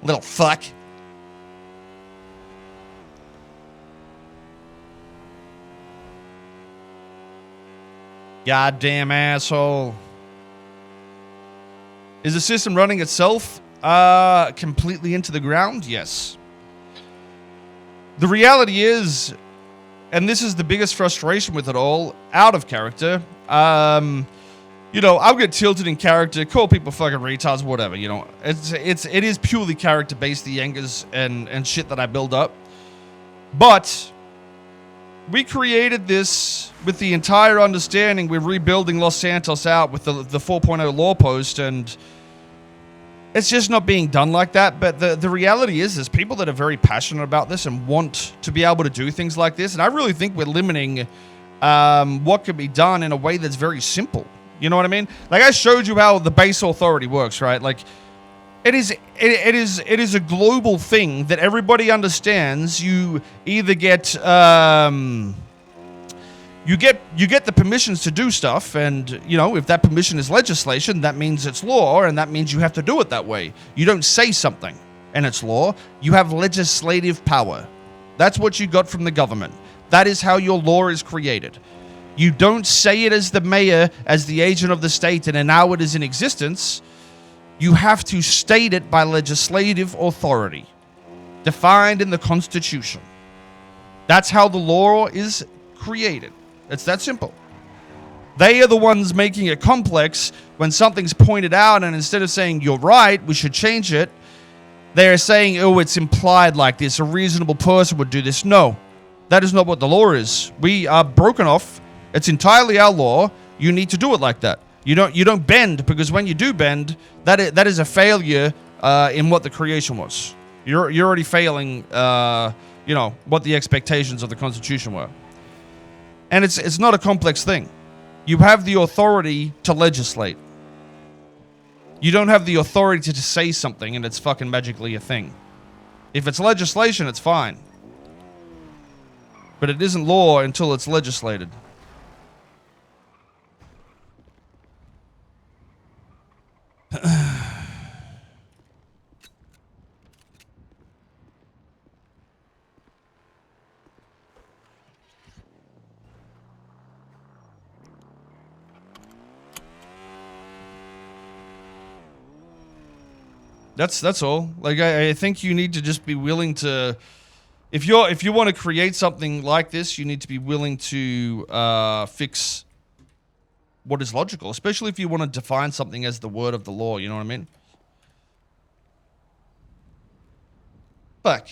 Little fuck. Goddamn asshole. Is the system running itself completely into the ground? Yes. The reality is, and this is the biggest frustration with it all, out of character, you know, I'll get tilted in character, call people fucking retards, whatever, you know. It is purely character based, the angers and shit that I build up. But we created this with the entire understanding we're rebuilding Los Santos out with the 4.0 law post, and it's just not being done like that. But the reality is there's people that are very passionate about this and want to be able to do things like this, and I really think we're limiting what can be done in a way that's very simple. You know what I mean? Like, I showed you how the base authority works, right? Like, it is a global thing that everybody understands. You either get you get the permissions to do stuff, and you know, if that permission is legislation, that means it's law, and that means you have to do it that way. You don't say something and it's law. You have legislative power. That's what you got from the government. That is how your law is created. You don't say it as the mayor, as the agent of the state, and now it is in existence. You have to state it by legislative authority, defined in the Constitution. That's how the law is created. It's that simple. They are the ones making it complex when something's pointed out, and instead of saying, you're right, we should change it, they're saying, oh, it's implied like this. A reasonable person would do this. No, that is not what the law is. We are broken off. It's entirely our law. You need to do it like that. You don't bend, because when you do bend, that is a failure in what the creation was. You're already failing, you know, what the expectations of the Constitution were. And it's not a complex thing. You have the authority to legislate. You don't have the authority to say something and it's fucking magically a thing. If it's legislation, it's fine. But it isn't law until it's legislated. That's all. Like, I think you need to just be willing to, if you want to create something like this, you need to be willing to fix what is logical, especially if you want to define something as the word of the law, you know what I mean? Fuck.